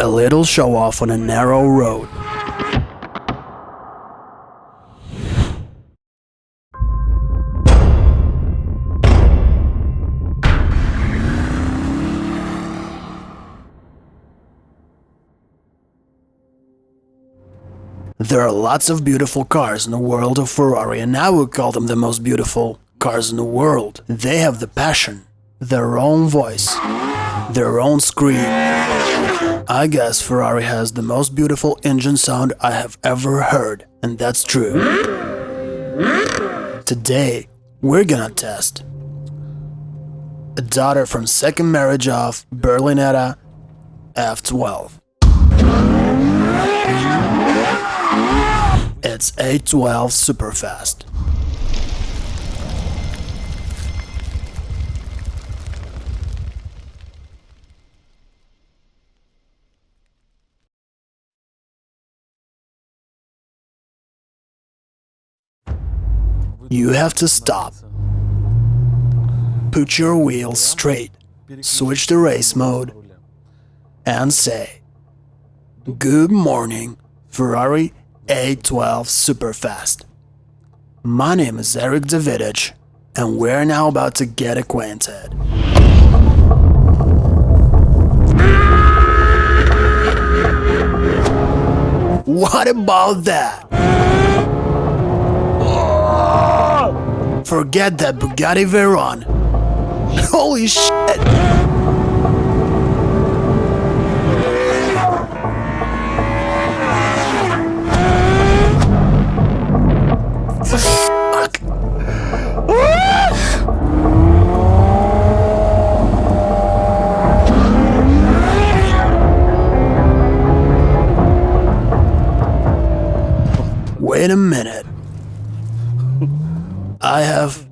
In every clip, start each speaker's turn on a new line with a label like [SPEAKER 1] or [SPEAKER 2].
[SPEAKER 1] A little show-off on a narrow road. There are lots of beautiful cars in the world of Ferrari, and I would call them the most beautiful cars in the world. They have the passion, their own voice, their own scream. I guess Ferrari has the most beautiful engine sound I have ever heard, and that's true. Today, we're gonna test a daughter from second marriage of Berlinetta F12. It's A12 Superfast. You have to stop. Put your wheels straight, switch to race mode, and say, "Good morning, Ferrari A12 Superfast. My name is Davidich, and we're now about to get acquainted." What about that? Forget that Bugatti Veyron. Holy shit! Fuck! Wait a minute. I have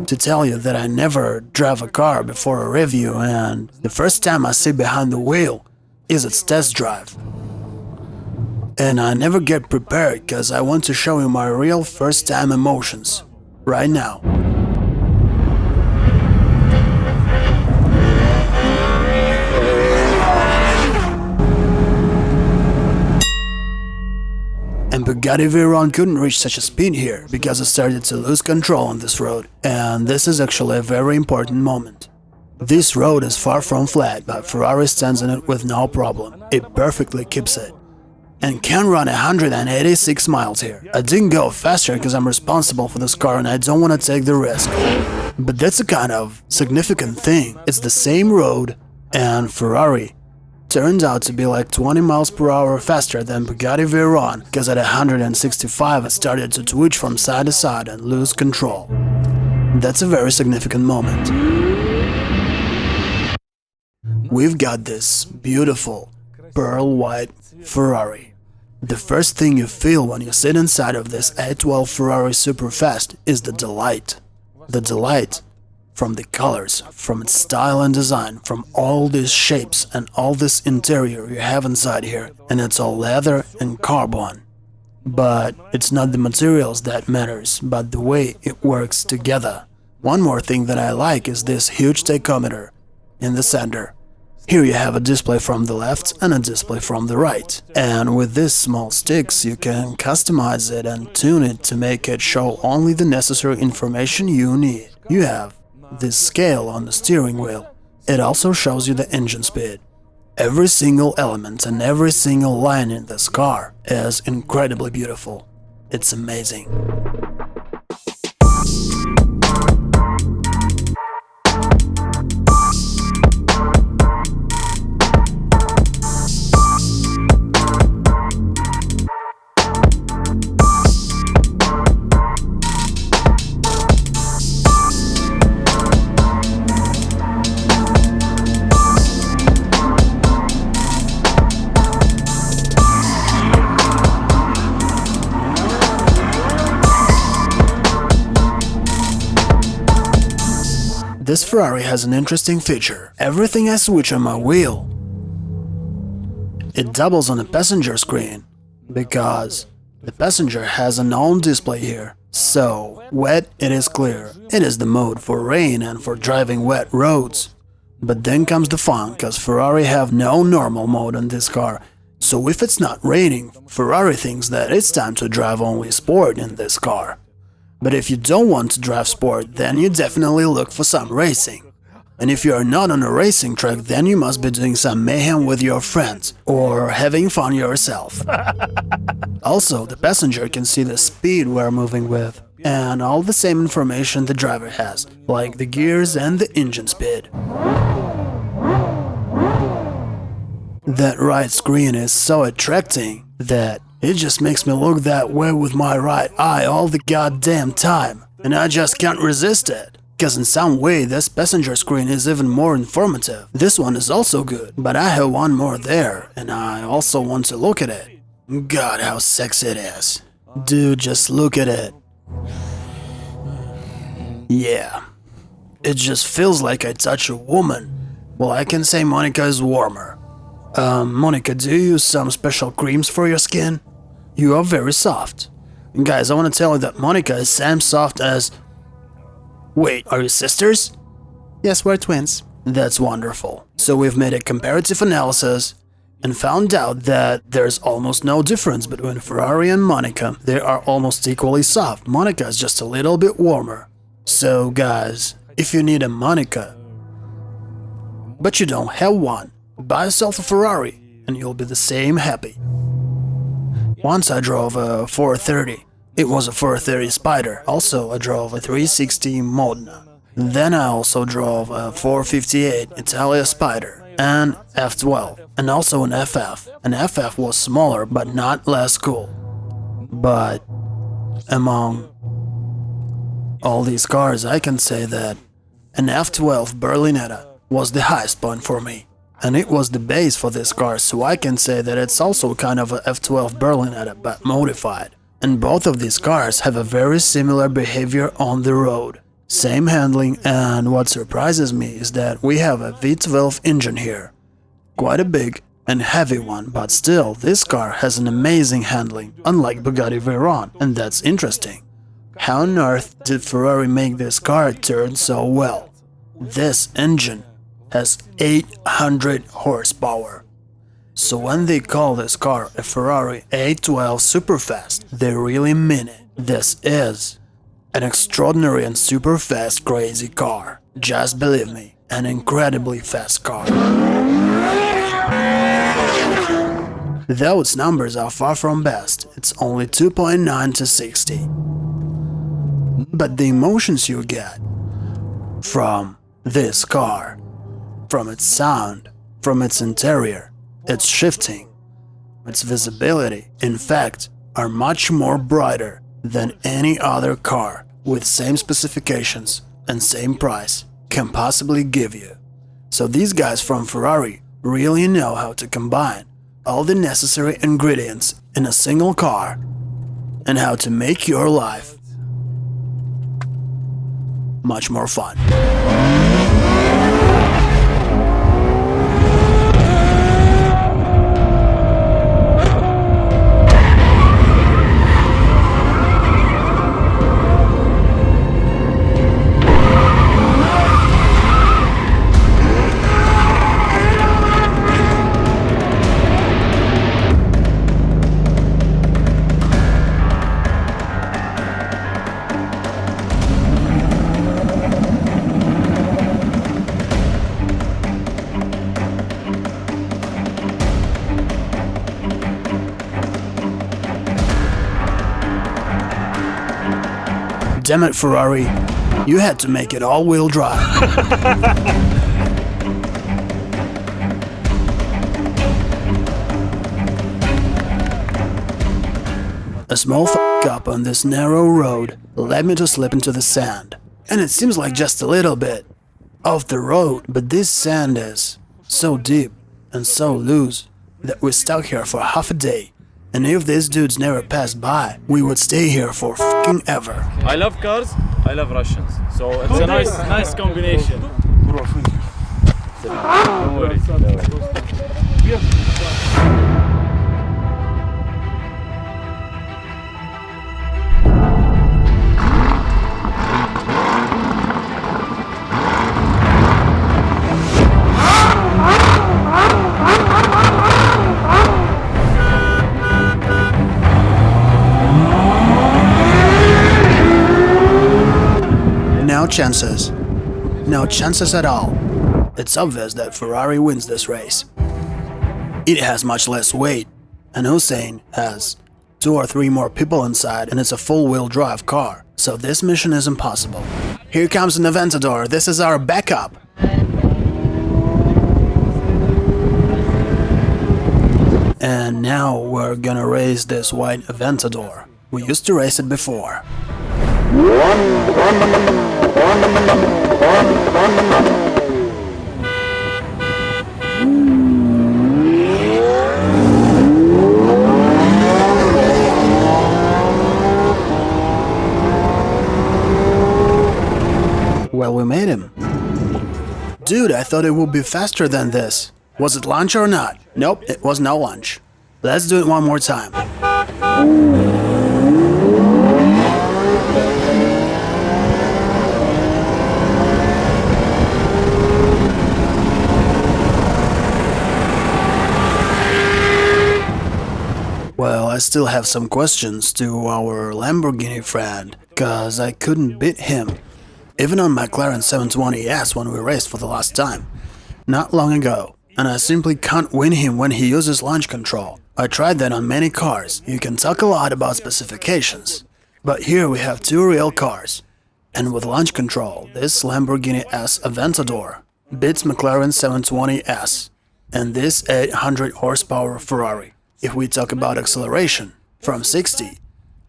[SPEAKER 1] to tell you that I never drove a car before a review, and the first time I sit behind the wheel is its test drive. And I never get prepared because I want to show you my real first-time emotions right now. And Bugatti Veyron couldn't reach such a speed here because it started to lose control on this road, and this is actually a very important moment. This road is far from flat, but Ferrari stands on it with no problem. It perfectly keeps it. And can run 186 miles here. I didn't go faster because I'm responsible for this car and I don't want to take the risk. But that's a kind of significant thing. It's the same road, and Ferrari turned out to be like 20 miles per hour faster than Bugatti Veyron, because at 165 it started to twitch from side to side and lose control. That's a very significant moment. We've got this beautiful pearl white Ferrari. The first thing you feel when you sit inside of this A12 Ferrari Superfast is the delight. The delight from the colors, from its style and design, from all these shapes and all this interior you have inside here, and it's all leather and carbon. But it's not the materials that matters, but the way it works together. One more thing that I like is this huge tachometer in the center. Here you have a display from the left and a display from the right. And with these small sticks you can customize it and tune it to make it show only the necessary information you need. You have this scale on the steering wheel. It also shows you the engine speed. Every single element and every single line in this car is incredibly beautiful. It's amazing. This Ferrari has an interesting feature. Everything I switch on my wheel, it doubles on the passenger screen, because the passenger has an own display here. So, wet it is clear. It is the mode for rain and for driving wet roads. But then comes the fun, cause Ferrari have no normal mode on this car. So if it's not raining, Ferrari thinks that it's time to drive only sport in this car. But if you don't want to drive sport, then you definitely look for some racing. And if you are not on a racing track, then you must be doing some mayhem with your friends or having fun yourself. Also, the passenger can see the speed we're moving with and all the same information the driver has, like the gears and the engine speed. That right screen is so attracting that it just makes me look that way with my right eye all the goddamn time, and I just can't resist it. Cause in some way this passenger screen is even more informative. This one is also good, but I have one more there, and I also want to look at it. God, how sexy it is. Dude, just look at it. Yeah. It just feels like I touch a woman. Well, I can say Monica is warmer. Monica, do you use some special creams for your skin? You are very soft. And guys, I want to tell you that Monica is same soft as... Wait, are you sisters? Yes, we're twins. That's wonderful. So we've made a comparative analysis and found out that there's almost no difference between Ferrari and Monica. They are almost equally soft. Monica is just a little bit warmer. So guys, if you need a Monica, but you don't have one, buy yourself a Ferrari and you'll be the same happy. Once I drove a 430. It was a 430 Spider. Also, I drove a 360 Modena. Then I also drove a 458 Italia Spider and F12, and also an FF. An FF was smaller but not less cool. But among all these cars, I can say that an F12 Berlinetta was the highest point for me. And it was the base for this car, so I can say that it's also kind of a F12 Berlinetta but modified. And both of these cars have a very similar behavior on the road. Same handling, and what surprises me is that we have a V12 engine here. Quite a big and heavy one, but still, this car has an amazing handling, unlike Bugatti Veyron, and that's interesting. How on earth did Ferrari make this car turn so well? This engine has 800 horsepower. So when they call this car a Ferrari 812 Superfast, they really mean it. This is an extraordinary and super fast crazy car. Just believe me, an incredibly fast car. Though its numbers are far from best, it's only 2.9 to 60. But the emotions you get from this car, from its sound, from its interior, its shifting, its visibility, in fact, are much more brighter than any other car with same specifications and same price can possibly give you. So these guys from Ferrari really know how to combine all the necessary ingredients in a single car and how to make your life much more fun. Damn it, Ferrari, you had to make it all-wheel drive. A small f*** up on this narrow road led me to slip into the sand. And it seems like just a little bit off the road, but this sand is so deep and so loose that we're stuck here for half a day. And if these dudes never passed by, we would stay here for f***ing ever.
[SPEAKER 2] I love cars, I love Russians. So it's a nice combination. Don't worry.
[SPEAKER 1] chances. No chances at all. It's obvious that Ferrari wins this race. It has much less weight, and Hussein has 2 or 3 more people inside, and it's a full-wheel drive car, so this mission is impossible. Here comes an Aventador, this is our backup. And now we're gonna race this white Aventador. We used to race it before. Well, we made him. Dude, I thought it would be faster than this. Was it lunch or not? Nope, it was no lunch. Let's do it one more time. Well, I still have some questions to our Lamborghini friend, cause I couldn't beat him. Even on McLaren 720S when we raced for the last time. Not long ago. And I simply can't win him when he uses launch control. I tried that on many cars. You can talk a lot about specifications. But here we have 2 real cars. And with launch control, this Lamborghini S Aventador beats McLaren 720S and this 800 horsepower Ferrari. If we talk about acceleration, from 60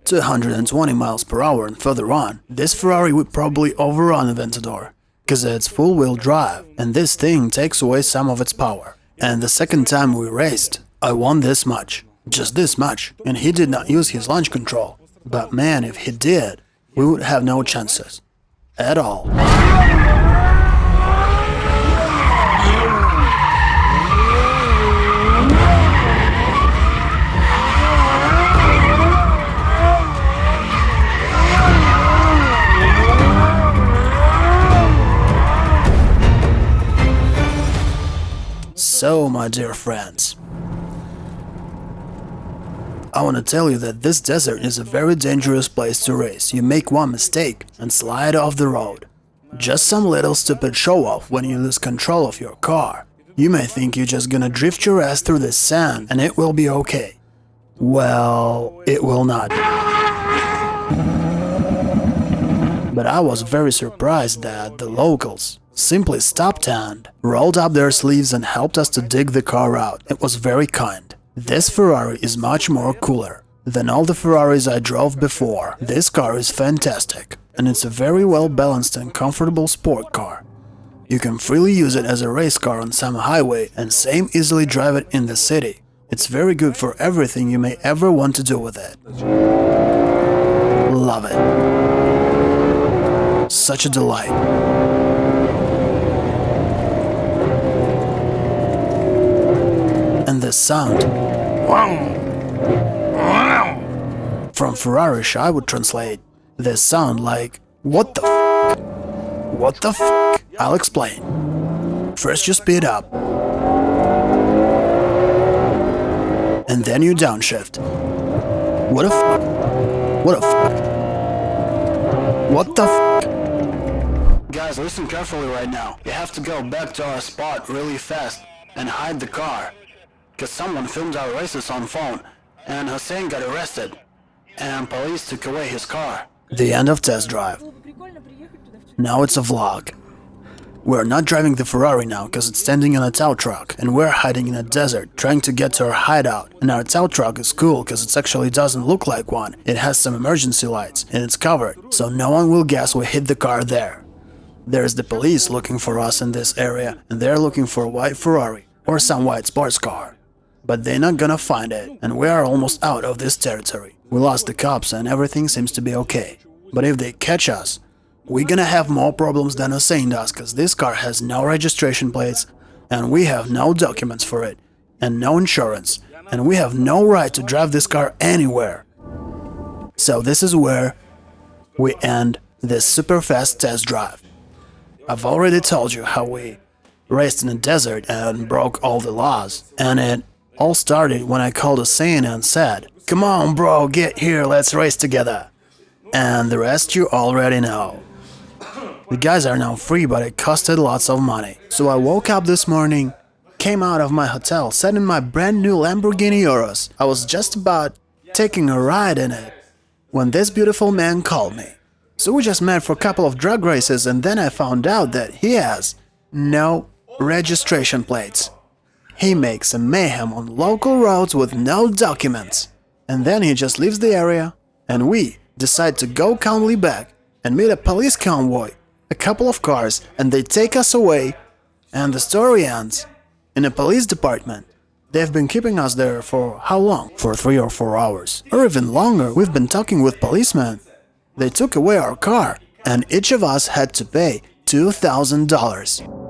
[SPEAKER 1] to 120 miles per hour and further on, this Ferrari would probably overrun Aventador. Cause it's full-wheel drive, and this thing takes away some of its power. And the second time we raced, I won this much. Just this much. And he did not use his launch control. But man, if he did, we would have no chances. At all. So, my dear friends, I want to tell you that this desert is a very dangerous place to race. You make one mistake and slide off the road. Just some little stupid show-off when you lose control of your car. You may think you're just gonna drift your ass through the sand and it will be okay. Well, it will not. But I was very surprised that the locals simply stopped and rolled up their sleeves and helped us to dig the car out. It was very kind. This Ferrari is much more cooler than all the Ferraris I drove before. This car is fantastic, and it's a very well balanced and comfortable sport car. You can freely use it as a race car on some highway and same easily drive it in the city. It's very good for everything you may ever want to do with it. Love it. Such a delight. And this sound from Ferrarish I would translate this sound like what the f***? What the f***? I'll explain. First you speed up and then you downshift. What the f***? What the f***? What the f***? Guys, listen carefully right now. You have to go back to our spot really fast and hide the car. Cause someone filmed our races on phone, and Hussein got arrested, and police took away his car. The end of test drive. Now it's a vlog. We're not driving the Ferrari now, cause it's standing in a tow truck, and we're hiding in a desert, trying to get to our hideout. And our tow truck is cool, cause it actually doesn't look like one. It has some emergency lights, and it's covered, so no one will guess we hid the car there. There's the police looking for us in this area, and they're looking for a white Ferrari, or some white sports car. But they're not gonna find it, and we are almost out of this territory. We lost the cops and everything seems to be okay. But if they catch us, we're gonna have more problems than Hussein does, cause this car has no registration plates, and we have no documents for it, and no insurance, and we have no right to drive this car anywhere. So this is where we end this Superfast test drive. I've already told you how we raced in the desert and broke all the laws, and it all started when I called Hussein and said, "Come on bro, get here, let's race together." And the rest you already know. The guys are now free, but it costed lots of money. So I woke up this morning, came out of my hotel, sat in my brand new Lamborghini Urus. I was just about taking a ride in it when this beautiful man called me. So we just met for a couple of drag races, and then I found out that he has no registration plates. He makes a mayhem on local roads with no documents. And then he just leaves the area, and we decide to go calmly back and meet a police convoy, a couple of cars, and they take us away, and the story ends in a police department. They've been keeping us there for how long? For 3 or 4 hours. Or even longer. We've been talking with policemen. They took away our car, and each of us had to pay $2,000.